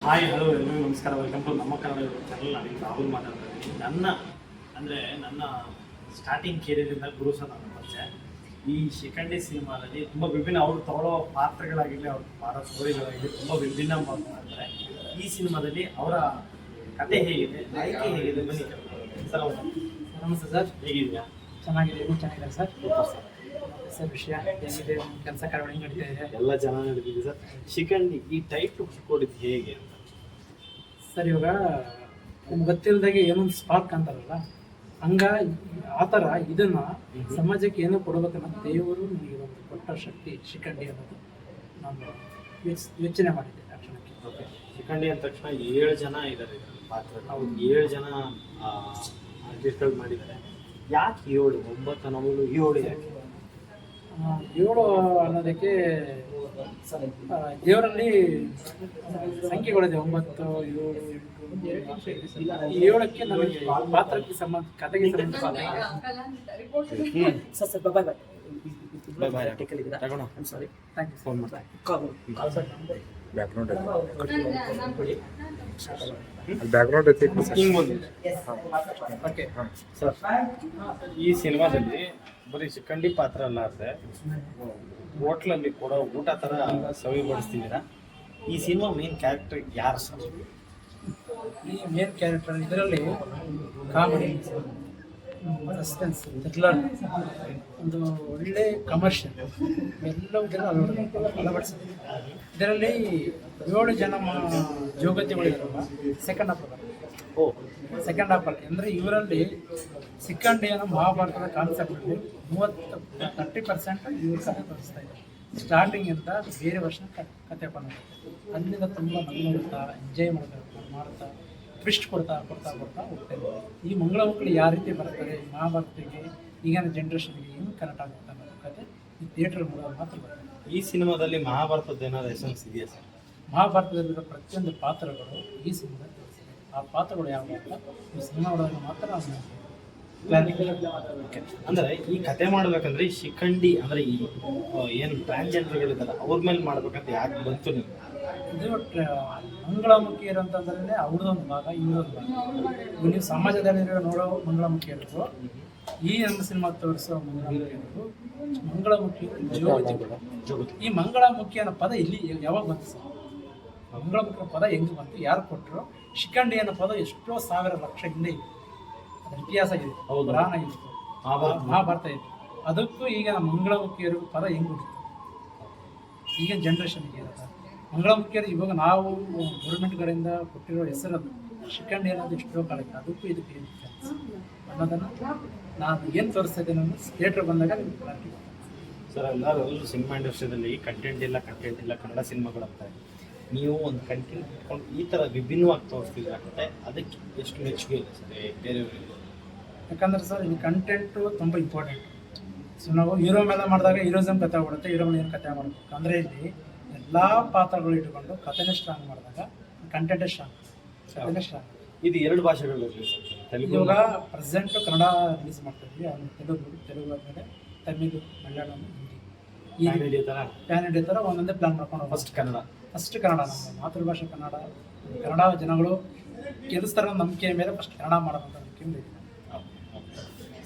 Hi hello ಎಲ್ಲರಿಗೂ ನಮಸ್ಕಾರ. Welcome to ನಮ್ಮ ಕನ್ನಡ ಚಾನಲ್. ನಾನು ರಾಹುಲ್ ಮಾತಾಡ್ತಾ ಇದ್ದೀನಿ. ನನ್ನ ಸ್ಟಾರ್ಟಿಂಗ್ ಕೇರಿಯರಿಂದ ಗುರು ಸರ್ ನನ್ನ ಪರಿಚಯ. ಈ ಶಿಖಂಡಿ ಸಿನಿಮಾದಲ್ಲಿ ತುಂಬ ವಿಭಿನ್ನ, ಅವರು ತಗೊಳ್ಳೋ ಪಾತ್ರಗಳಾಗಿರಲಿ, ಅವ್ರು ಮಾಡೋ ಸ್ಟೋರಿಗಳಾಗಿರಲಿ ತುಂಬ ವಿಭಿನ್ನ ಮಾಡ್ತಾರೆ. ಈ ಸಿನಿಮಾದಲ್ಲಿ ಅವರ ಕತೆ ಹೇಗಿದೆ, ಆಯ್ಕೆ ಹೇಗಿದೆ, ಬನ್ನಿ ಸರ್. ನಮಸ್ತೆ ಸರ್, ಹೇಗಿದೆಯಾ? ಚೆನ್ನಾಗಿದೆ. ನೀವು ಚೆನ್ನಾಗಿದ್ದಾರೆ ಸರ್? ಸರ್ ವಿಷಯ ಹೇಗಿದೆ? ಕೆಲಸ ಕಾರ್ಯಗಳು ನಡೀತಾ ಇದೆ? ಎಲ್ಲ ಚೆನ್ನಾಗಿ ನಡೀತಿದೆ ಸರ್. ಶಿಖಂಡಿ ಈ ಟೈಪ್ ಕೊಟ್ಟಿದ್ದು ಹೇಗೆ ಅಂತ ಸರ್, ಇವಾಗ ನಿಮ್ಗೆ ಗೊತ್ತಿಲ್ಲದಾಗೆ ಏನೊಂದು ಸ್ಪಾರ್ಕ್ ಅಂತಾರಲ್ಲ, ಹಂಗ ಆ ಥರ ಇದನ್ನ ಸಮಾಜಕ್ಕೆ ಏನೋ ಕೊಡಬೇಕನ್ನೋ ದೇವರು ನನಗೆ ಒಂದು ಕೊಟ್ಟ ಶಕ್ತಿ ಶಿಖಂಡಿ ಅನ್ನೋದು ನಾನು ಯೋಚನೆ ಮಾಡಿದ್ದೆ ಆ ಕ್ಷಣಕ್ಕೆ. ಓಕೆ, ಶಿಖಂಡಿ ಅಂದ ತಕ್ಷಣ 7 ಜನ ಇದ್ದಾರೆ ಪಾತ್ರ. ಅವ್ರು 7 ಜನ ಆರ್ಟಿಸ್ಟ್ಗಳು ಮಾಡಿದ್ದಾರೆ. ಯಾಕೆ 7? 9 ನಮಗೂ 7 ಯಾಕೆ? 7 ಅನ್ನೋದಕ್ಕೆ ದೇವರಲ್ಲಿ ಸಂಖ್ಯೆಗಳಿದೆ. 9, 7, 7ಕ್ಕೆ ನನಗೆ ಪಾತ್ರಕ್ಕೆ ಸಂಬಂಧ, ಕಥೆಗೆ ಸಂಬಂಧ. ಈ ಸಿನಿಮಾದಲ್ಲಿ ಬರೀ ಶಿಖಂಡಿ ಪಾತ್ರ ಅಲ್ಲಾದ್ರೆ ಹೋಟ್ಲಲ್ಲಿ ಕೊಡೋ ಊಟ ತರ ಸವಿ ಬಡಿಸ್ತಿದ್ದೀರಾ. ಈ ಸಿನಿಮಾ ಮೇನ್ ಕ್ಯಾರೆಕ್ಟರ್ ಯಾರು ಸರ್? ಈ ಮೇನ್ ಕ್ಯಾರೆಕ್ಟರ್ ಇದರಲ್ಲಿ ಕಾಮಿಡಿ, ಸಸ್ಪೆನ್ಸ್, ಥ್ರಿಲ್ಲರ್, ಒಂದು ಒಳ್ಳೆ ಕಮರ್ಷಿಯಲ್ ಎಲ್ಲವುದನ್ನು ಅಳವಡಿಸಿದೆ. ಇದರಲ್ಲಿ 7 ಜನ ಜೋಗತಿಗಳಿರಲ್ಲ. ಸೆಕೆಂಡ್ ಹಾಫ್ ಅಲ್ಲಿ ಅಂದರೆ ಇವರಲ್ಲಿ ಶಿಖಂಡಿ ಅನ್ನೋ ಮಹಾಭಾರತದ ಕಾನ್ಸೆಪ್ಟಲ್ಲಿ 30% ಇವ್ರ ಕಥೆ ತೋರಿಸ್ತಾ ಇದ್ದಾರೆ. ಸ್ಟಾರ್ಟಿಂಗಿಂದ ಬೇರೆ ವರ್ಷ ಕತೆ ಬಂದಿದೆ. ಅಲ್ಲಿಂದ ತುಂಬ ನಗುತ್ತಾ ಎಂಜಾಯ್ ಮಾಡ್ತಾ ಟ್ವಿಸ್ಟ್ ಕೊಡ್ತಾ ಹೋಗ್ತಾರೆ. ಈ ಮಂಗಳ ಮಕ್ಕಳು ಯಾವ ರೀತಿ ಬರ್ತಾರೆ ಮಹಾಭಾರತಕ್ಕೆ, ಈಗಿನ ಜನ್ರೇಷನ್ಗೆ ಏನು ಕನೆಕ್ಟ್ ಆಗುತ್ತೆ ಅನ್ನೋ ಕತೆ ಈ ಥಿಯೇಟರ್ ಮೂಲಕ ಮಾತ್ರ ಬರ್ತದೆ. ಈ ಸಿನಿಮಾದಲ್ಲಿ ಮಹಾಭಾರತದ ಏನಾದ್ರು ಎಸೆನ್ಸ್ ಇದೆಯಾ ಸರ್? ಮಹಾಭಾರತದಲ್ಲಿರೋ ಪ್ರತಿಯೊಂದು ಪಾತ್ರಗಳು ಈ ಸಿನಿಮಾ ತೋರಿಸಿದೆ. ಆ ಪಾತ್ರಗಳು ಯಾವ ಈ ಸಿನಿಮಾ ಒಳಗೆ ಮಾತ್ರ ಅಂದ್ರೆ ಈ ಕತೆ ಮಾಡ್ಬೇಕಂದ್ರೆ ಈ ಶಿಖಂಡಿ ಅಂದ್ರೆ ಈ ಏನು ಟ್ರಾನ್ಸ್ಜೆಂಡರ್ಗಳಿದ್ದಾರೆ ಅವ್ರ ಮೇಲೆ ಮಾಡ್ಬೇಕಂತ ಯಾಕೆ ಬಂತು ನೀವು? ಇದು ಮಂಗಳಮುಖಿಯರು ಅಂತಂದ್ರೆ ಅವ್ರದ್ದೊಂದು ಭಾಗ, ಇವ್ರದೊಂದು ಭಾಗ. ನೀವು ಸಮಾಜದಲ್ಲಿ ನೋಡೋ ಮಂಗಳಮುಖಿಯರು, ಈ ನಮ್ಮ ಸಿನಿಮಾ ತೋರಿಸೋ ಮಂಗಳಮುಖಿ ಜೋಗತಿ. ಈ ಮಂಗಳಮುಖಿ ಅನ್ನೋ ಪದ ಇಲ್ಲಿ ಯಾವಾಗ ಬಂತು ಸರ್? ಮಂಗಳಮುಖಿ ಪದ ಹೆಂಗೆ ಬಂತು, ಯಾರು ಕೊಟ್ಟರು? ಶಿಖಂಡಿ ಅನ್ನೋ ಪದ ಎಷ್ಟೋ 1000 ಲಕ್ಷ ಹಿಂದೆ ಇದೆ. ಅದರ ಇತಿಹಾಸ ಇದೆ, ಪುರಾಣ ಇದೆ, ಮಹಾಭಾರತ ಇದೆ. ಅದಕ್ಕೂ ಈಗ ನಮ್ಮ ಮಂಗಳಮುಖಿಯರಿಗೂ ಪದ ಹೆಂಗೆ ಹುಟ್ಟಿತು ಈಗಿನ ಜನ್ರೇಷನ್ಗೆ ಇರುತ್ತೆ. ಮಂಗಳಮುಖಿಯರು ಇವಾಗ ನಾವು ಗೌರ್ಮೆಂಟ್ ಕಡೆಯಿಂದ ಕೊಟ್ಟಿರೋ ಹೆಸರದು ಶಿಖಂಡಿ ಅನ್ನೋದು ಎಷ್ಟೋ ಕಾಲಕ್ಕೆ, ಅದಕ್ಕೂ ಇದಕ್ಕೆ ಏನು ಡಿಫ್ರೆನ್ಸ್ ಅನ್ನೋದನ್ನು ನಾನು ಏನು ತೋರಿಸ್ತಾ ಇದ್ದೇನೆ ಅನ್ನೋ ಥಿಯೇಟ್ರ್ ಬಂದಾಗ ನಿಮ್ಗೆ ಕ್ಲಾರಿಟಿ ಸರ್. ಎಲ್ಲರೂ ಸಿನಿಮಾ ಇಂಡಸ್ಟ್ರಿಯಲ್ಲಿ ಕಂಟೆಂಟ್ ಇಲ್ಲ ಕನ್ನಡ ಸಿನಿಮಾಗಳಾಗ್ತಾ ಇದೆ. ನೀವು ಒಂದು ಕಂಟೆಂಟ್ ಇಟ್ಕೊಂಡು ಈ ಥರ ವಿಭಿನ್ನವಾಗಿ ತೋರಿಸ್ತಿದ್ರೆ ಅದಕ್ಕೆ ಎಷ್ಟು ಮೆಚ್ಚುಗೆ ಇದೆ ಸರ್ ಬೇರೆಯವರಿಗೆ? ಯಾಕಂದ್ರೆ ಸರ್, ಈ ಕಂಟೆಂಟು ತುಂಬ ಇಂಪಾರ್ಟೆಂಟ್. ಸೊ ನಾವು ಹೀರೋ ಮೇಲೆ ಮಾಡಿದಾಗ ಹೀರೋಸಮ್ ಕತೆ ಆಗ್ಬಿಡುತ್ತೆ, ಹೀರೋ ಮೇಲೆ ಏನು ಕತೆ ಮಾಡಬೇಕು. ಅಂದರೆ ಇಲ್ಲಿ ಎಲ್ಲ ಪಾತ್ರಗಳು ಇಟ್ಕೊಂಡು ಕಥೆನೇ ಸ್ಟ್ರಾಂಗ್ ಮಾಡಿದಾಗ ಕಂಟೆಂಟೇ ಸ್ಟ್ರಾಂಗ್. ಇದು 2 ಭಾಷೆಗಳು ಇವಾಗ ಪ್ರೆಸೆಂಟು ಕನ್ನಡ ರಿಲೀಸ್ ಮಾಡ್ತಿದ್ವಿ. ಅವನು ತೆಲುಗು ಆದಮೇಲೆ ತಮಿಳು, ಮಲಯಾಳಂ, ಹಿಂದಿ, ಈ ಪ್ಯಾನ್ ಇಂಡಿಯಾ ಥರ ಒಂದೊಂದೇ ಪ್ಲಾನ್ ಮಾಡ್ಕೊಂಡು ಫಸ್ಟ್ ಕನ್ನಡ ನಮ್ಮ ಮಾತೃಭಾಷೆ ಕನ್ನಡ ಜನಗಳು ಕೆಲಸ್ತಾರ ನಂಬಿಕೆ ಮೇಲೆ ಫಸ್ಟ್ ಕನ್ನಡ ಮಾಡೋದಂತ ನಂಬಿಕೆ.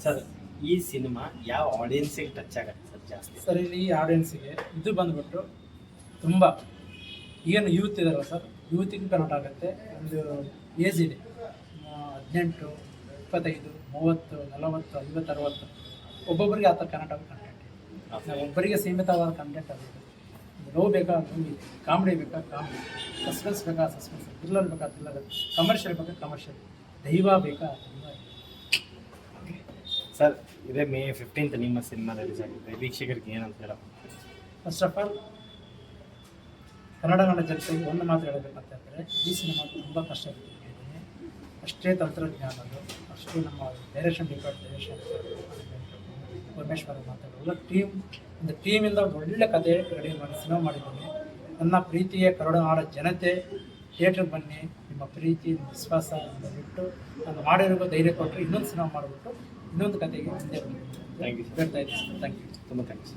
ಸರ್, ಈ ಸಿನಿಮಾ ಯಾವ ಆಡಿಯನ್ಸಿಗೆ ಟಚ್ ಆಗುತ್ತೆ ಸರ್ ಜಾಸ್ತಿ? ಸರ್, ಇಲ್ಲಿ ಈ ಆಡಿಯನ್ಸಿಗೆ ಇದು ಬಂದ್ಬಿಟ್ಟು ತುಂಬ ಏನು ಯೂತ್ ಇದಾರಲ್ಲ ಸರ್, ಯೂತಿಗೆ ಕನೆಕ್ಟ್ ಆಗುತ್ತೆ. ಒಂದು ಏಜ್ ಇದೆ 18, 25, 30, 40, 50, 60 ಒಬ್ಬೊಬ್ಬರಿಗೆ ಆ ಥರ ಕನೆಕ್ಟ್ ಆಗೋ ಕಂಟೆಂಟ್ ಇದೆ. ಒಬ್ಬರಿಗೆ ಸೀಮಿತವಾದ ಕಂಟೆಂಟ್ ಆಗಿದೆ. ಲೋ ಬೇಕಾ ಮೂವಿ, ಕಾಮಿಡಿ ಬೇಕಾ ಕಾಮಿಡಿ, ಸಸ್ಪೆನ್ಸ್ ಬೇಕಾ ಸಸ್ಪೆನ್ಸ್, ಥ್ರಿಲ್ಲರ್ ಬೇಕಾ ಥ್ರಿಲ್ಲರ್, ಕಮರ್ಷಿಯಲ್ ಬೇಕಾ ಕಮರ್ಷಿಯಲ್, ದೈವ ಬೇಕಾ ದೈವ. ಸರ್, ಇದೇ May 15 ನಿಮ್ಮ ಸಿನಿಮಾ ರಿಲೀಸ್ ಆಗಿದೆ. ವೀಕ್ಷಕರಿಗೆ ಏನಂತ ಹೇಳೋದು? ಫಸ್ಟ್ ಆಫ್ ಆಲ್ ಕನ್ನಡ ಜನತೆಗೆ ಒಂದು ಮಾತು ಹೇಳಬೇಕಂತ ಹೇಳಿದ್ರೆ, ಈ ಸಿನಿಮಾ ತುಂಬ ಕಷ್ಟ ಇದೆ. ಅಷ್ಟೇ ತಂತ್ರಜ್ಞಾನದ್ದು, ಅಷ್ಟೇ ನಮ್ಮ ಡೈರೆಕ್ಷನ್ ಡಿಪಾರ್ಟ್ಮೆಂಟ್ ಪರಮೇಶ್ವರ ಮಾತಾಡೋಲ್ಲ ಒಂದು ಟೀಮಿಂದ ಒಳ್ಳೆ ಕತೆ ರೆಡಿ ಮಾಡಿ ಸಿನಿಮಾ ಮಾಡಿದ್ದೀನಿ. ನನ್ನ ಪ್ರೀತಿಯ ಕರುನಾಡ ಜನತೆ ಥಿಯೇಟ್ರಿಗೆ ಬನ್ನಿ, ನಿಮ್ಮ ಪ್ರೀತಿ ವಿಶ್ವಾಸ ಬಿಟ್ಟು ನಾನು ಮಾಡಿರೋ ಧೈರ್ಯ ಕೊಟ್ಟರೆ ಇನ್ನೊಂದು ಸಿನಿಮಾ ಮಾಡಿಬಿಟ್ಟು ಇನ್ನೊಂದು ಕತೆಗೆ ಮುಂದೆ ಥ್ಯಾಂಕ್ ಯು ಹೇಳ್ತಾ ಇದ್ದೀನಿ. ಥ್ಯಾಂಕ್ ಯು, ತುಂಬ ಥ್ಯಾಂಕ್ಸ್.